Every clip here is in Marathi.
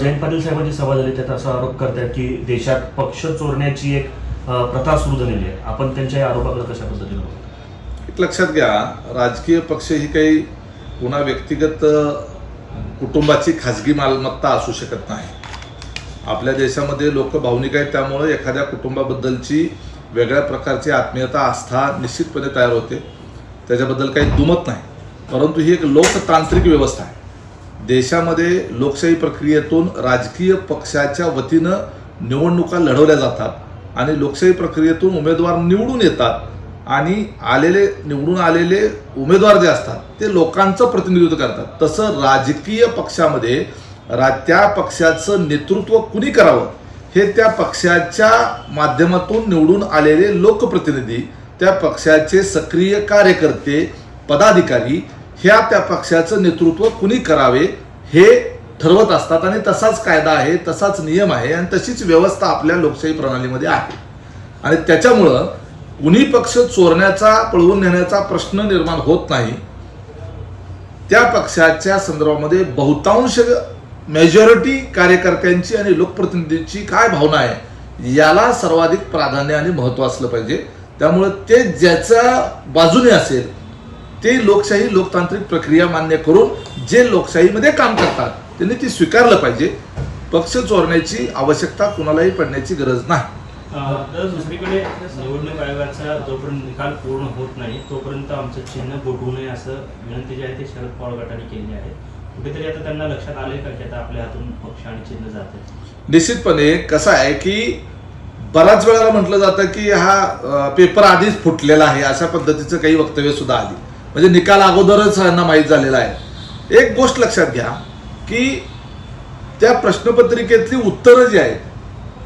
जयंत पाटील साहेबांची सभा झाली त्यात असा आरोप करतात की देशात पक्ष चोरण्याची एक प्रथा सुरू झालेली आहे. आपण त्यांच्या या आरोपाकडे कशा पद्धतीने बघता? एक लक्षात घ्या, राजकीय पक्ष ही काही पुन्हा व्यक्तिगत कुटुंबाची खाजगी मालमत्ता असू शकत नाही. आपल्या देशामध्ये लोक भावनिक आहेत, त्यामुळे एखाद्या कुटुंबाबद्दलची वेगळ्या प्रकारची आत्मीयता आस्था निश्चितपणे तयार होते, त्याच्याबद्दल काही दुमत नाही. परंतु ही एक लोकतांत्रिक व्यवस्था आहे. देशामध्ये लोकशाही प्रक्रियेतून राजकीय पक्षाच्या वतीनं निवडणुका लढवल्या जातात आणि लोकशाही प्रक्रियेतून उमेदवार निवडून येतात आणि निवडून आलेले उमेदवार जे असतात ते लोकांचं प्रतिनिधित्व करतात. तसं राजकीय पक्षामध्ये त्या पक्षाचं नेतृत्व कुणी करावं हे त्या पक्षाच्या माध्यमातून निवडून आलेले लोकप्रतिनिधी, त्या पक्षाचे सक्रिय कार्यकर्ते, पदाधिकारी ह्या त्या पक्षाचं नेतृत्व कुणी करावे हे ठरवत असतात. आणि तसाच कायदा आहे, तसाच नियम आहे आणि तशीच व्यवस्था आपल्या लोकशाही प्रणालीमध्ये आहे. आणि त्याच्यामुळं कुणी पक्ष चोरण्याचा, पळवून नेण्याचा प्रश्न निर्माण होत नाही. त्या पक्षाच्या संदर्भामध्ये बहुतांश मेजॉरिटी कार्यकर्त्यांची आणि लोकप्रतिनिधींची काय भावना आहे याला सर्वाधिक प्राधान्य आणि महत्त्व असलं पाहिजे. त्यामुळे ते ज्याच्या बाजूने असेल ते लोकशाही लोकतांत्रिक प्रक्रिया मान्य करून जे लोकशाहीमध्ये काम करतात त्यांनी ती स्वीकारलं पाहिजे. पक्ष चोरण्याची आवश्यकता कुणालाही पडण्याची गरज नाही. तर दुसरीकडे निवडणूक आयोगाचा जोपर्यंत निकाल पूर्ण होत नाही तोपर्यंत आमचं चिन्ह गोठवू नये असं विनंती जी आहे ते शरद पवार गटाने केली आहे. कुठेतरी आता त्यांना लक्षात आले का की आता आपल्या हातून पक्ष आणि चिन्ह जाते? निश्चितपणे कसं आहे की बऱ्याच वेळेला म्हटलं जातं की हा पेपर आधीच फुटलेला आहे, अशा पद्धतीचं काही वक्तव्य सुद्धा आली. म्हणजे निकाल अगोदरच यांना माहीत झालेला आहे. एक गोष्ट लक्षात घ्या की त्या प्रश्नपत्रिकेतली उत्तरं जी आहेत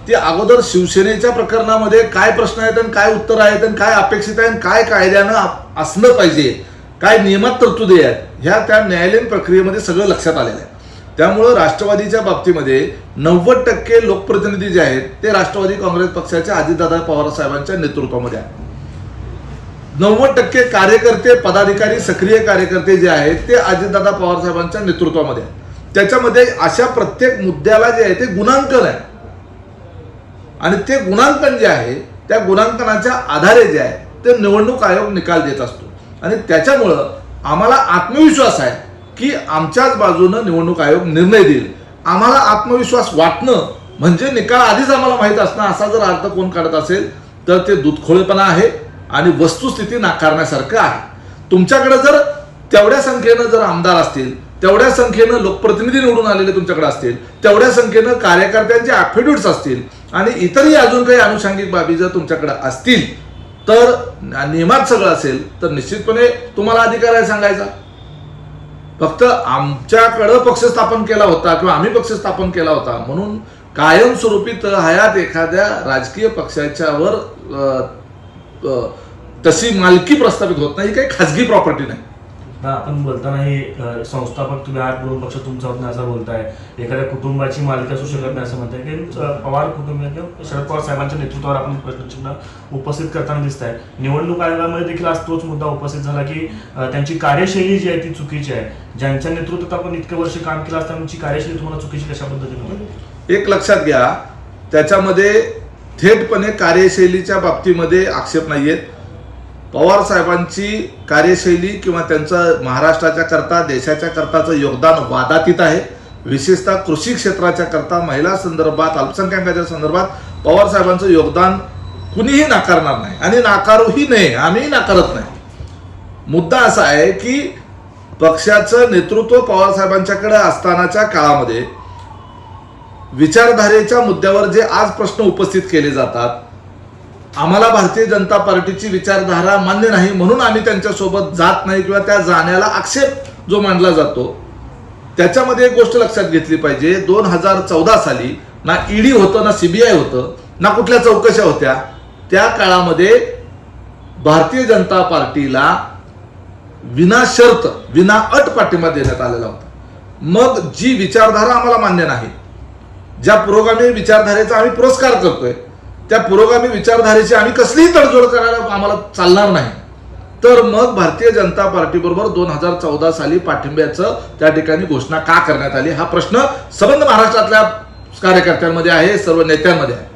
ती अगोदर शिवसेनेच्या प्रकरणामध्ये काय प्रश्न आहेत आणि काय उत्तर आहेत आणि काय अपेक्षित आहे आणि काय कायद्यानं असलं पाहिजे, काय नियमात तरतुदी आहेत, ह्या त्या न्यायालयीन प्रक्रियेमध्ये सगळं लक्षात आलेलं आहे. त्यामुळं राष्ट्रवादीच्या बाबतीमध्ये 90% लोकप्रतिनिधी जे आहेत ते राष्ट्रवादी काँग्रेस पक्षाच्या अजितदादा पवार साहेबांच्या नेतृत्वामध्ये आहेत. 90% कार्यकर्ते, पदाधिकारी, सक्रिय कार्यकर्ते जे आहेत ते अजितदादा पवार साहेबांच्या नेतृत्वामध्ये आहेत. त्याच्यामध्ये अशा प्रत्येक मुद्द्याला जे आहे ते गुणांकन आहे आणि ते गुणांकन जे आहे त्या गुणांकनाच्या आधारे जे आहे ते निवडणूक आयोग निकाल देत असतो. आणि त्याच्यामुळं आम्हाला आत्मविश्वास आहे की आमच्याच बाजूनं निवडणूक आयोग निर्णय देईल. आम्हाला आत्मविश्वास वाटणं म्हणजे निकाल आधीच आम्हाला माहीत असणं असा जर अर्थ कोण काढत असेल तर ते दूधखोळेपणा आहे आणि वस्तुस्थिती नाकारण्यासारखं आहे. तुमच्याकडे जर तेवढ्या संख्येनं जर आमदार असतील, तेवढ्या संख्येनं लोकप्रतिनिधी निवडून आलेले तुमच्याकडे असतील, तेवढ्या संख्येनं कार्यकर्त्यांचे ॲफिडेव्हिट्स असतील आणि इतरही अजून काही अनुषंगिक बाबी जर तुमच्याकडे असतील तर नियमात सगळं असेल तर निश्चितपणे तुम्हाला अधिकार आहे सांगायचा. फक्त आमच्याकडं पक्ष स्थापन केला होता किंवा आम्ही पक्ष स्थापन केला होता म्हणून कायमस्वरूपी हयात एखाद्या राजकीय पक्षाच्यावर तशी मालकी प्रस्थापित होत नाही. ही काही खाजगी प्रॉपर्टी नाही. आपण बोलताना हे संस्थापक तुम्ही आठ म्हणून पक्ष तुमचा होत नाही असं बोलताय, एखाद्या कुटुंबाची मालकी असू शकत नाही असं म्हणताय की पवार कुटुंब किंवा शरद पवार साहेबांच्या नेतृत्वावर आपण प्रश्नचिन्ह उपस्थित करताना दिसत आहे. निवडणूक आयोगामध्ये देखील आज तोच मुद्दा उपस्थित झाला की त्यांची कार्यशैली जी आहे ती चुकीची आहे. ज्यांच्या नेतृत्वात आपण इतके वर्ष काम केलं असताना त्यांची कार्यशैली तुम्हाला चुकीची कशा पद्धतीने? एक लक्षात घ्या, त्याच्यामध्ये थेटपणे कार्यशैलीच्या बाबतीमध्ये आक्षेप नाहीयेत. पवार साहेबांची कार्यशैली किंवा त्यांचं महाराष्ट्राच्या करता, देशाच्या करताचं योगदान वादातीत आहे. विशेषतः कृषी क्षेत्राच्या करता, महिला संदर्भात, अल्पसंख्याकांच्या संदर्भात पवार साहेबांचं योगदान कुणीही नाकारणार नाही आणि नाकारूही नये, आम्ही नाकारत नाही. मुद्दा असा आहे की पक्षाचं नेतृत्व पवार साहेबांच्याकडे असतानाच्या काळामध्ये विचारधारेच्या मुद्द्यावर जे आज प्रश्न उपस्थित केले जातात, आम्हाला भारतीय जनता पार्टीची विचारधारा मान्य नाही म्हणून आम्ही त्यांच्यासोबत जात नाही किंवा त्या जाण्याला आक्षेप जो मानला जातो, त्याच्यामध्ये एक गोष्ट लक्षात घेतली पाहिजे. 2014 साली ना ईडी होतं, ना सीबीआय होतं, ना कुठल्या चौकशा होत्या. त्या काळामध्ये भारतीय जनता पार्टीला विनाशर्त, विनाअट पाठिंबा देण्यात आलेला होता. मग जी विचारधारा आम्हाला मान्य नाही, ज्या पुरोगामी विचारधारेचा आम्ही पुरस्कार करतोय, त्या पुरोगामी विचारधारेची आम्ही कसलीही तडजोड करायला आम्हाला चालणार नाही. तर मग भारतीय जनता पार्टी बरोबर 2014 साली पाठिंब्याचं त्या ठिकाणी घोषणा का करण्यात आली, हा प्रश्न संबंध महाराष्ट्रातल्या कार्यकर्त्यांमध्ये आहे, सर्व नेत्यांमध्ये आहे.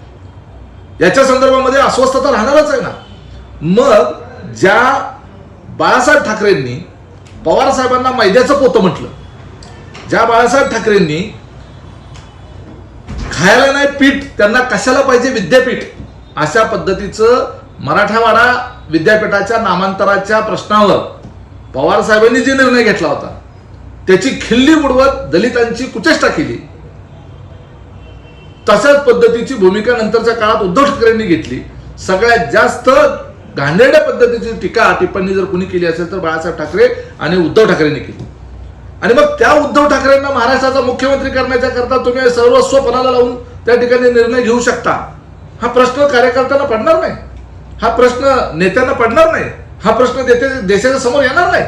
याच्या संदर्भामध्ये अस्वस्थता राहणारच आहे ना. मग ज्या बाळासाहेब ठाकरेंनी पवार साहेबांना मैद्याचं पोतं म्हटलं, ज्या बाळासाहेब ठाकरेंनी खायला नाही पीठ, त्यांना कशाला पाहिजे विद्यापीठ, अशा पद्धतीचं मराठवाडा विद्यापीठाच्या नामांतराच्या प्रश्नावर पवार साहेबांनी जे निर्णय घेतला होता त्याची खिल्ली उडवत दलितांची कुचेष्टा केली, तशाच पद्धतीची भूमिका नंतरच्या काळात उद्धव ठाकरेंनी घेतली. सगळ्यात जास्त घाणेरड्या पद्धतीची टीका टिप्पणी जर कुणी केली असेल तर बाळासाहेब ठाकरे आणि उद्धव ठाकरेंनी केली. आणि मग त्या उद्धव ठाकरेंना महाराष्ट्राचा मुख्यमंत्री करण्याच्या करता तुम्ही सर्वस्व पणाला लावून त्या ठिकाणी निर्णय घेऊ शकता, हा प्रश्न कार्यकर्त्यांना पडणार नाही, हा प्रश्न नेत्यांना पडणार नाही, हा प्रश्न देशाच्या समोर येणार नाही.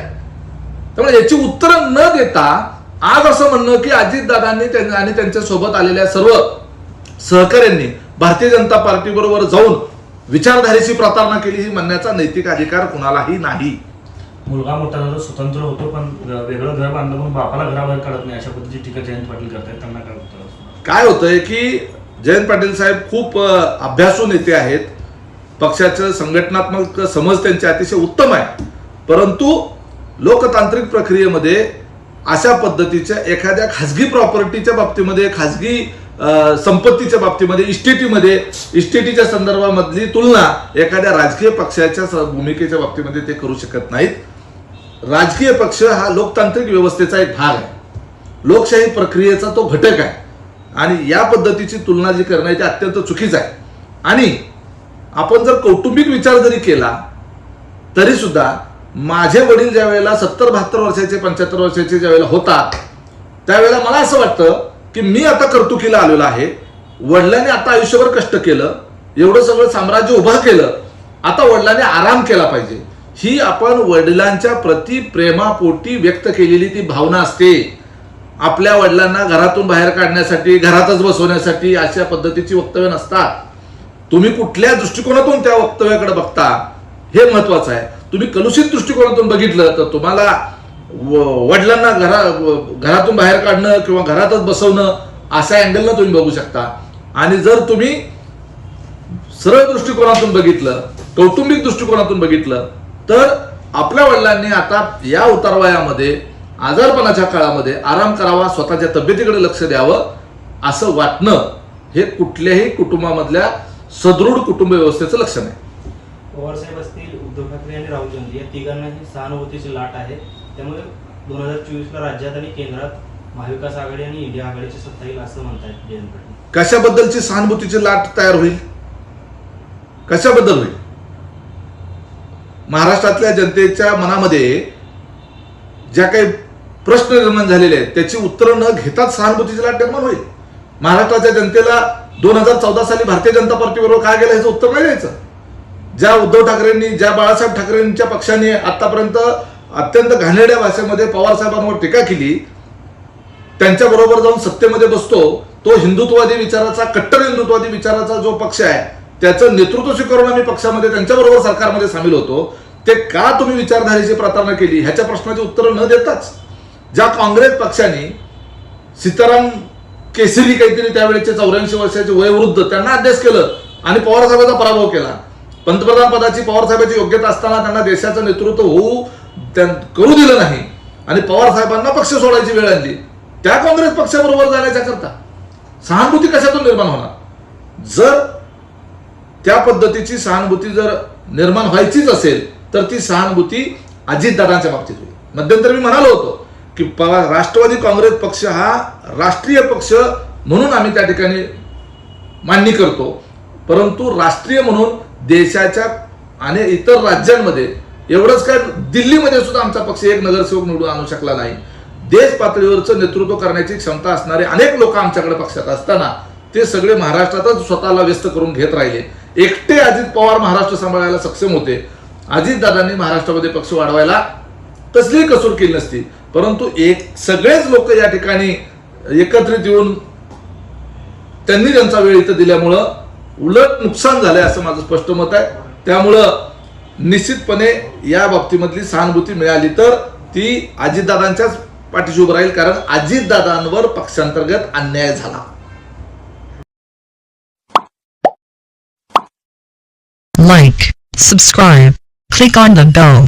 त्यामुळे याची उत्तरं न देता आज असं म्हणणं की अजितदादांनी आणि त्यांच्या सोबत आलेल्या सर्व सहकाऱ्यांनी भारतीय जनता पार्टी बरोबर जाऊन विचारधारेची प्रतारणा केली, ही म्हणण्याचा नैतिक अधिकार कुणालाही नाही. मुलगा मोठा झाला स्वतंत्र होतो, पण वेगळं घर बांधलं म्हणून बापाला घराबाहेर काढत नाही, अशा पद्धतीची टीका जयंत पाटील करतायत. त्यांना काय उत्तर? काय होतंय की जयंत पाटील साहेब खूप अभ्यासू नेते आहेत, पक्षाचं संघटनात्मक समज त्यांची अतिशय उत्तम आहे, परंतु लोकतांत्रिक प्रक्रियेमध्ये अशा पद्धतीच्या एखाद्या खासगी प्रॉपर्टीच्या बाबतीमध्ये, खासगी संपत्तीच्या बाबतीमध्ये, इस्टेटीच्या संदर्भामधली तुलना एखाद्या राजकीय पक्षाच्या भूमिकेच्या बाबतीमध्ये ते करू शकत नाहीत. राजकीय पक्ष हा लोकतांत्रिक व्यवस्थेचा एक भाग आहे, लोकशाही प्रक्रियेचा तो घटक आहे, आणि या पद्धतीची तुलना जी करण्याची अत्यंत चुकीच आहे. आणि आपण जर कौटुंबिक विचार जरी केला तरी सुद्धा माझे वडील ज्या वेळेला 70-72 वर्षाचे 75 वर्षाचे ज्या वेळेला होतात त्यावेळेला मला असं वाटतं की मी आता कर्तुकीला आलेलो आहे, वडिलांनी आता आयुष्यभर कष्ट केलं, एवढं सगळं साम्राज्य उभं केलं, आता वडिलांनी आराम केला पाहिजे, ही आपण वडिलांच्या प्रति प्रेमापोटी व्यक्त केलेली ती भावना असते. आपल्या वडिलांना घरातून बाहेर काढण्यासाठी, घरातच बसवण्यासाठी अशा पद्धतीची वक्तव्य नसतात. तुम्ही कुठल्या दृष्टिकोनातून त्या वक्तव्याकडे बघता हे महत्वाचं आहे. तुम्ही कलुषित दृष्टिकोनातून बघितलं तर तुम्हाला वडिलांना घरातून बाहेर काढणं किंवा घरातच बसवणं अशा अँगलनं तुम्ही बघू शकता. आणि जर तुम्ही सरळ दृष्टिकोनातून बघितलं, कौटुंबिक दृष्टिकोनातून बघितलं, तर आपल्या वडिलांनी आता या उतारवयामध्ये आजारपणाच्या काळामध्ये आराम करावा, स्वतःच्या तब्येतीकडे लक्ष द्यावं असं वाटणं हे कुठल्याही कुटुंबामधल्या सदृढ कुटुंब व्यवस्थेचं लक्षण आहे. पवार साहेब असतील, उद्धव ठाकरे आणि राहुल गांधी या तिघांनाही सहानुभूतीची लाट आहे. त्यामुळे 2024ला राज्यात आणि केंद्रात महाविकास आघाडी आणि इंडिया आघाडीची सत्ता येईल असं म्हणतायत जयंत पाटील. कशाबद्दलची सहानुभूतीची लाट तयार होईल, कशाबद्दल होईल? महाराष्ट्रातल्या जनतेच्या मनामध्ये ज्या काही प्रश्न निर्माण झालेले आहेत त्याची उत्तरं न घेताच सहानुभूतीची लाट निर्माण होईल. महाराष्ट्राच्या जनतेला 2014 साली भारतीय जनता पार्टी बरोबर काय गेलं ह्याचं उत्तर नाही द्यायचं. ज्या उद्धव ठाकरेंनी, ज्या बाळासाहेब ठाकरेंच्या पक्षाने आतापर्यंत अत्यंत घाणेरड्या भाषेमध्ये पवार साहेबांवर टीका केली, त्यांच्या बरोबर जाऊन सत्तेमध्ये बसतो, तो हिंदुत्ववादी विचाराचा, कट्टर हिंदुत्ववादी विचाराचा जो पक्ष आहे त्याचं नेतृत्व स्वीकारून आम्ही पक्षामध्ये त्यांच्याबरोबर सरकारमध्ये सामील होतो, ते का तुम्ही विचारधारेची प्रतारणा केली ह्याच्या प्रश्नाची उत्तरं न देताच ज्या काँग्रेस पक्षाने सीताराम केसरी काहीतरी त्यावेळेचे 84 वर्षाचे वयोवृद्ध त्यांना अध्यक्ष केलं आणि पवार साहेबांचा पराभव केला, पंतप्रधान पदाची पवार साहेबांची योग्यता असताना त्यांना देशाचं नेतृत्व करू दिलं नाही आणि पवार साहेबांना पक्ष सोडायची वेळ आणली, त्या काँग्रेस पक्षाबरोबर जाण्याच्या करता सहानुभूती कशातून निर्माण होणार? जर त्या पद्धतीची सहानुभूती जर निर्माण व्हायचीच असेल तर ती सहानुभूती अजितदादांच्या बाबतीत होईल. मध्यंतरी मी म्हणालो होतो की राष्ट्रवादी काँग्रेस पक्ष हा राष्ट्रीय पक्ष म्हणून आम्ही त्या ठिकाणी मान्य करतो, परंतु राष्ट्रीय म्हणून देशाच्या आणि इतर राज्यांमध्ये एवढंच काय, दिल्लीमध्ये सुद्धा आमचा पक्ष एक नगरसेवक निवडून आणू शकला नाही. देश पातळीवरचं नेतृत्व करण्याची क्षमता असणारे अनेक लोक आमच्याकडे पक्षात असताना ते सगळे महाराष्ट्रातच स्वतःला व्यस्त करून घेत राहिले. एकटे अजित पवार महाराष्ट्र सांभाळायला सक्षम होते. अजितदादांनी महाराष्ट्रामध्ये पक्ष वाढवायला कसलीही कसूर केली नसती, परंतु सगळेच लोक या ठिकाणी एकत्रित येऊन त्यांनी त्यांचा वेळ इथं दिल्यामुळं उलट नुकसान झालंय असं माझं स्पष्ट मत आहे. त्यामुळं निश्चितपणे या बाबतीमधली सहानुभूती मिळाली तर ती अजितदादांच्याच पाठीशी उभं राहील, कारण अजितदादांवर पक्षांतर्गत अन्याय झाला. Like, subscribe, click on the bell.